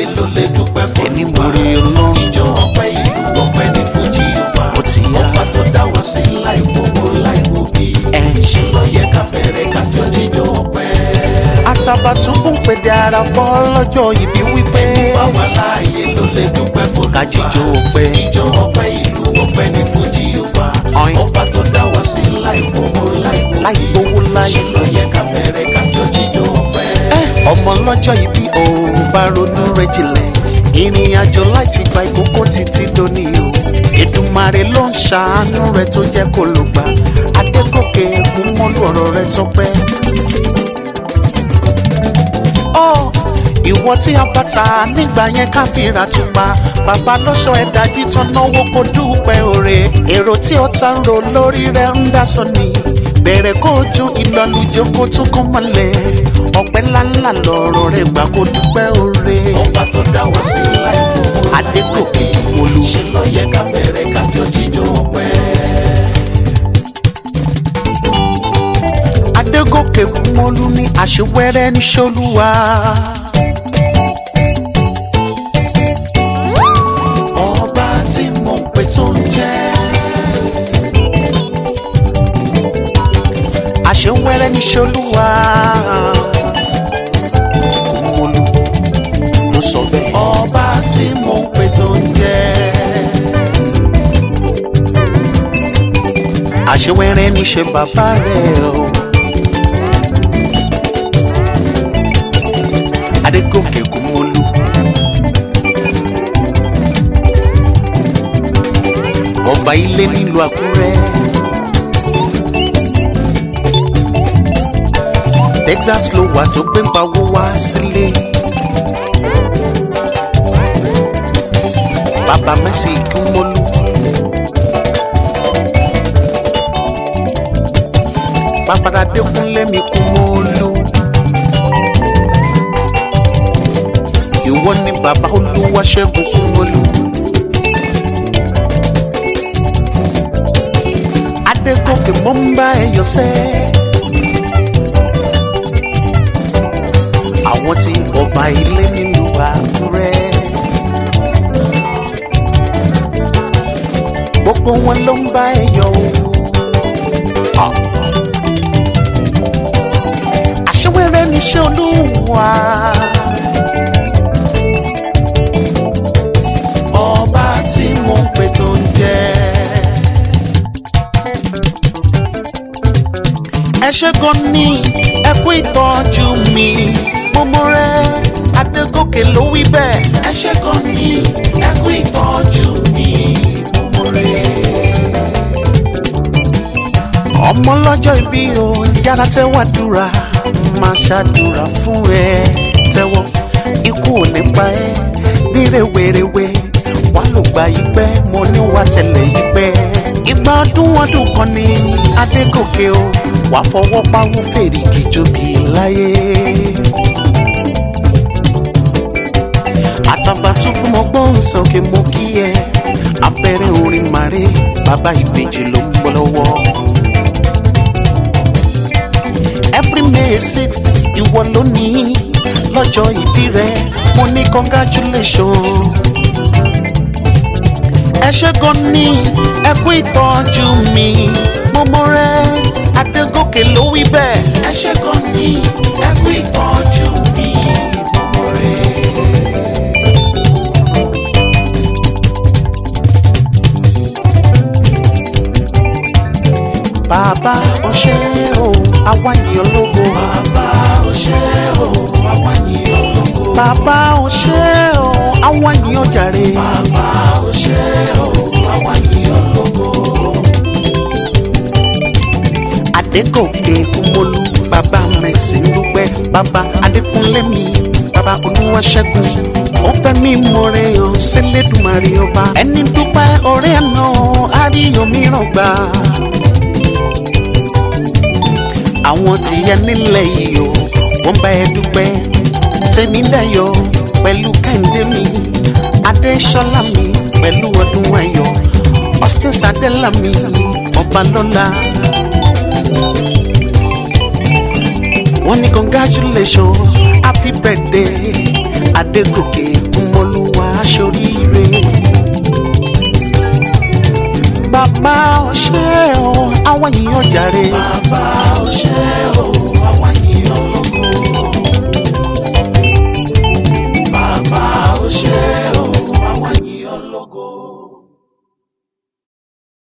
láàyè ló lè dúpẹ́ fún ẹni mórí ọlọ́run. ìjọ ọpẹ́ ìlú ọpẹ́ ní fújì ọba Ó ti yá. ọba tó dá wá sí láìpòpò láìpòbí ṣe ló yẹ ká bẹ̀rẹ̀ kájọ jíjọ ọpẹ́. Àtàbàtúbú ń pèdè ara fọ́ lọ́jọ́ ìbí wípé bá wà láàyè ló lè dúpẹ́ fún ká jíjọ ọpẹ́. ìjọ ọpẹ́ ìlú ọpẹ́ ní fújì ọba Ọ̀ìn. ọba tó dá wá sí láìpòpò Láìpòwó láì. ṣe ló yẹ ká bẹ̀rẹ̀ kájọ jíjọ ọpẹ́. ọmọ lọ́jọ́ ìbí ò bá ronú rẹ̀ jinlẹ̀ ìrìn àjò láti gba ìkókó títí dóní o Èdùmàrè ló ń ṣàánú rẹ̀ tó jẹ́ kó ló gbà Adégòkè Ògúnmọ́lú ọ̀rọ̀ rẹ̀ tọ́pẹ́. Ìwọ tí a bàtà nígbà yẹn ká fira tùpá bàbá lọ́ṣọ́ ẹ̀dá jí tán náwó kó dúpẹ́ òre èrò tí ó ta ń ro lórí rẹ̀ ń dá sọ ni bẹ̀rẹ̀ kó ju ìlọlùjọ kó tún kọ́ mọ́lẹ̀ ọpẹ́ ńláńlá lọ̀rọ̀ rẹ̀ gbà kó dúpẹ́ òre. ọba tó dá wá sí láìpòpò Adégòkè Ògúnmọ́lú. ṣe ló yẹ ká bẹ̀rẹ̀ kájọ jíjọ ọpẹ́. Adégòkè Ògúnmọ́lú ní àṣewẹ́rẹ́ ní ṣolúwa. ọba tí mo ń pè tó ń jẹ́. àṣewẹ́rẹ́ ní ṣolúwa. Ògúnmọ́lú ló sọ bẹ́ẹ̀. ọba tí mo ń pè tó ń jẹ́. àṣewẹ́rẹ́ ní ṣe bàbá rẹ̀ o. Adégòkè Ògúnmọ́lú. ọba ilé nílùú Àkúrẹ́. Texas ló wà tó gbé ń pawó wá sílé. Bàbá Mercy Ògúnmọ́lú. Bàbá Adékúnlé mi Ògúnmọ́lú. Ìwọ ni bàbá Olúwaṣẹ́gun Ògúnmọ́lú. Adégòkè mọ́ ń bá ẹ yọ̀ sẹ́. Àwọn tí ọba ilé nílùú Àkúrẹ́. Gbogbo wọn ló ń bá ẹ yọ̀ o. Àṣewẹ́rẹ́ níṣẹ́ Olúwa. ọba tí mo ń pè tó ń jẹ́. Ẹ ṣé gan ni ẹ kú ìtọ́jú mi mọ́mọ́ rẹ̀ Adégòkè ló wí bẹ́ẹ̀. ẹ ṣé gan ni ẹ kú ìtọ́jú mi mo rẹ̀. ọmọ lọ́jọ́ ìbí o yára tẹ́wọ́ àdúrà máa ṣàdúrà fún ẹ tẹ́wọ́ ikú ò ní pa ẹ́ ní rèwerèwe wà ló gba ìpẹ́ mo ní wà tẹ̀lé ìpẹ́. ìgbà ọdún kan ní Adégòkè o wà fọwọ́ pawú fèrè kìjọbì láyé. Àtàbàtúbú mo gbóhùn sókè mo kí ẹ abẹ́rẹ́ orin màrí bàbá ìbejì ló ń bọ́ lọ́wọ́. Every May 6th ìwọ ló ní lọ́jọ́ ìbí rẹ mo ní congratulations. Ẹ ṣé gan ni ẹ kú ìtọ́jú mi mọ́mọ́ rẹ Adégòkè ló wí bẹ́ẹ̀. ẹ ṣé gan ni ẹ kú ìtọ́jú mi mo rẹ̀. Bàbá o ṣé o àwa yìn ọ́ lógo. bàbá o ṣé o àwa yìn ọ́ lógo. Bàbá o ṣé o àwa yìn ọ́ jàre. bàbá o ṣé o àwa yìn ọ́ lógo. Adégòkè Ògúnmọ́lú bàbá Mercy ń dúpẹ́ bàbá Adékúnlé mi bàbá Olúwaṣẹ́gun ó fẹ́ mi mọ̀rẹ́ o ṣẹlẹ́dùmarè ọba ẹni dúpẹ́ ọ̀rẹ́ àná àríyọ̀ mìíràn gbà. Àwọn tí yẹ nílẹ̀ yìí o wọ́n bá ẹ dúpẹ́ Tèmídayọ̀ pẹ̀lú Kẹ́hìndé mi Adéṣọlá mi pẹ̀lú ọdún ayọ̀ Austin Sadela mi Ọbalọ́lá. Wọ́n ní congratulations happy birthday Adégòkè bàbá ọṣẹ́ o àwọn èèyàn jàre. bàbá